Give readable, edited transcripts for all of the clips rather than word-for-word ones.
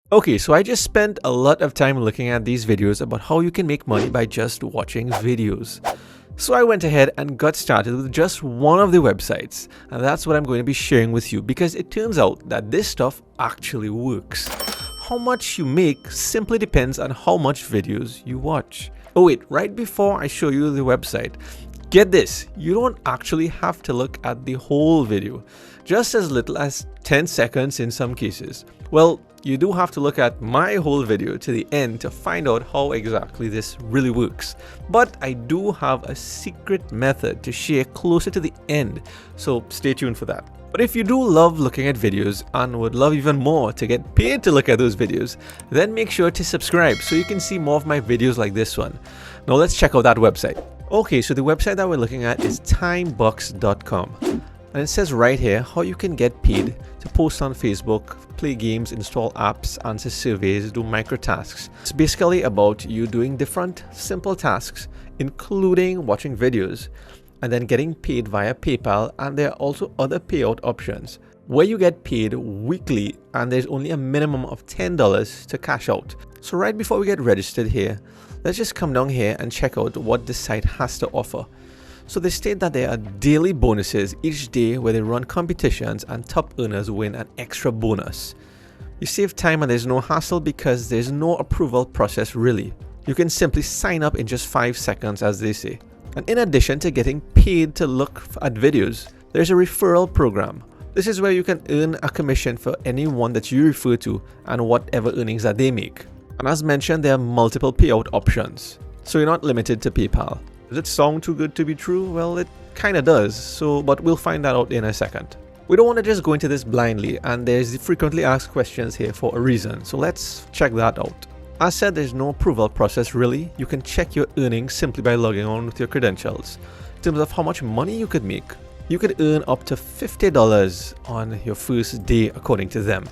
Okay, so I just spent a lot of time looking at these videos about how you can make money by just watching videos. So I went ahead and got started with just one of the websites, and that's what I'm going to be sharing with you because it turns out that this stuff actually works. How much you make simply depends on how much videos you watch. Oh wait, right before I show you the website, get this, you don't actually have to look at the whole video, just as little as 10 seconds in some cases. Well, you do have to look at my whole video to the end to find out how exactly this really works. But I do have a secret method to share closer to the end, so stay tuned for that. But if you do love looking at videos and would love even more to get paid to look at those videos, then make sure to subscribe so you can see more of my videos like this one. Now let's check out that website. Okay, so the website that we're looking at is timebucks.com. And it says right here how you can get paid to post on Facebook, play games, install apps, answer surveys, do micro tasks. It's basically about you doing different simple tasks, including watching videos, and then getting paid via PayPal. And there are also other payout options where you get paid weekly and there's only a minimum of $10 to cash out. So right before we get registered here, let's just come down here and check out what this site has to offer. So they state that there are daily bonuses each day where they run competitions and top earners win an extra bonus. You save time and there's no hassle because there's no approval process really. You can simply sign up in just 5 seconds, as they say. And in addition to getting paid to look at videos, there's a referral program. This is where you can earn a commission for anyone that you refer to and whatever earnings that they make. And as mentioned, there are multiple payout options, so you're not limited to PayPal. Does it sound too good to be true? Well, it kinda does, but we'll find that out in a second. We don't want to just go into this blindly, and there's the frequently asked questions here for a reason, so let's check that out. As said, there's no approval process really. You can check your earnings simply by logging on with your credentials. In terms of how much money you could make, you could earn up to $50 on your first day according to them.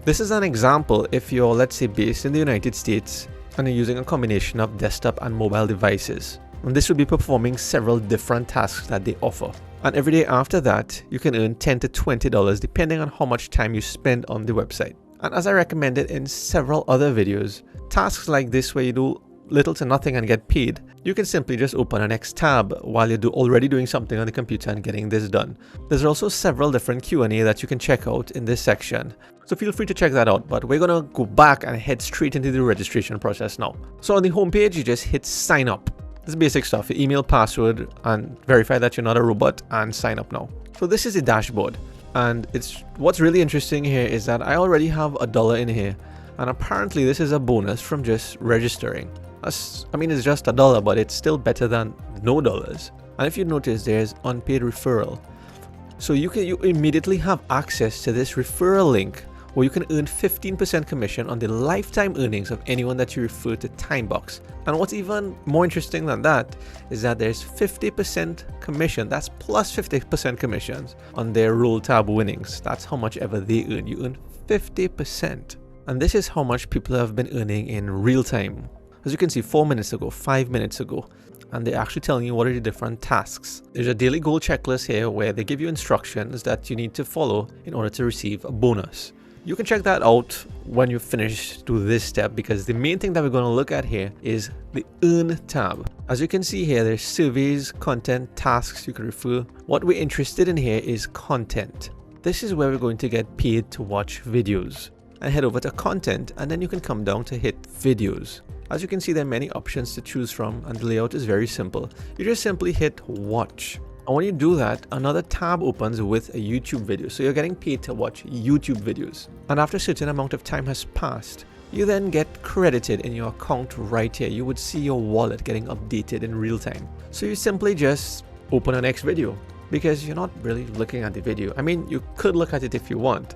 This is an example if you're, let's say, based in the United States and you're using a combination of desktop and mobile devices. And this will be performing several different tasks that they offer. And every day after that, you can earn $10 to $20 depending on how much time you spend on the website. And as I recommended in several other videos, tasks like this where you do little to nothing and get paid, you can simply just open a next tab while you're already doing something on the computer and getting this done. There's also several different Q&A that you can check out in this section, so feel free to check that out. But we're gonna go back and head straight into the registration process now. So on the homepage, you just hit sign up. This is basic stuff, your email, password, and verify that you're not a robot and sign up now. So this is the dashboard, and what's really interesting here is that I already have $1 in here, and apparently this is a bonus from just registering. It's just $1, but it's still better than no dollars. And if you notice, there's unpaid referral. So you immediately have access to this referral link where you can earn 15% commission on the lifetime earnings of anyone that you refer to Timebucks. And what's even more interesting than that is that there's 50% commission, that's plus 50% commissions on their roll tab winnings. That's how much ever they earn. You earn 50%. And this is how much people have been earning in real time. As you can see, 4 minutes ago, 5 minutes ago. And they're actually telling you what are the different tasks. There's a daily goal checklist here where they give you instructions that you need to follow in order to receive a bonus. You can check that out when you finish to this step, because the main thing that we're going to look at here is the Earn tab. As you can see here, there's surveys, content, tasks you can refer. What we're interested in here is content. This is where we're going to get paid to watch videos. And head over to content, and then you can come down to hit videos. As you can see, there are many options to choose from, and the layout is very simple. You just simply hit watch. And when you do that, another tab opens with a YouTube video. So you're getting paid to watch YouTube videos. And after a certain amount of time has passed, you then get credited in your account right here. You would see your wallet getting updated in real time. So you simply just open the next video because you're not really looking at the video. I mean, you could look at it if you want,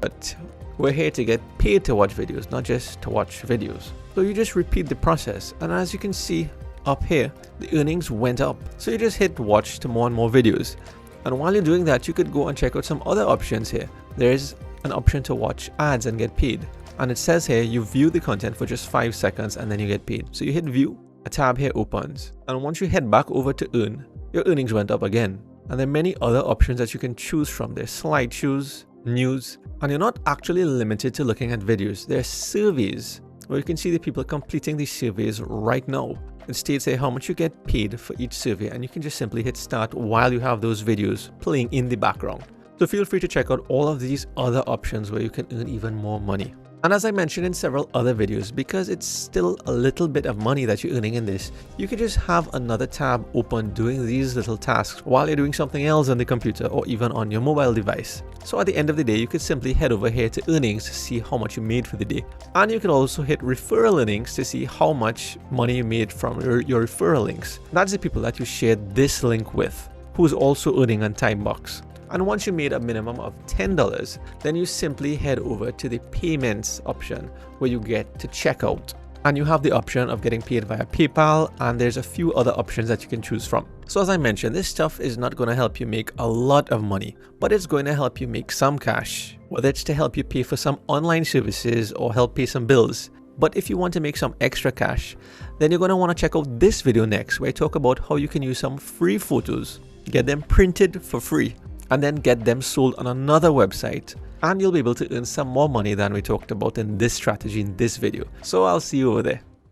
but we're here to get paid to watch videos, not just to watch videos. So you just repeat the process. And as you can see, up here, the earnings went up. So you just hit watch to more and more videos. And while you're doing that, you could go and check out some other options here. There's an option to watch ads and get paid. And it says here, you view the content for just 5 seconds and then you get paid. So you hit view, a tab here opens. And once you head back over to earn, your earnings went up again. And there are many other options that you can choose from. There's slideshows, news, and you're not actually limited to looking at videos. There are surveys where you can see the people completing these surveys right now. It states here how much you get paid for each survey, and you can just simply hit start while you have those videos playing in the background. So feel free to check out all of these other options where you can earn even more money. And as I mentioned in several other videos, because it's still a little bit of money that you're earning in this, you can just have another tab open doing these little tasks while you're doing something else on the computer or even on your mobile device. So at the end of the day, you could simply head over here to earnings to see how much you made for the day. And you can also hit referral earnings to see how much money you made from your referral links. That's the people that you shared this link with, who's also earning on Timebucks. And once you made a minimum of $10, then you simply head over to the payments option where you get to checkout. And you have the option of getting paid via PayPal, and there's a few other options that you can choose from. So as I mentioned, this stuff is not going to help you make a lot of money, but it's going to help you make some cash, whether it's to help you pay for some online services or help pay some bills. But if you want to make some extra cash, then you're going to want to check out this video next, where I talk about how you can use some free photos, get them printed for free, and then get them sold on another website, and you'll be able to earn some more money than we talked about in this strategy in this video. So I'll see you over there.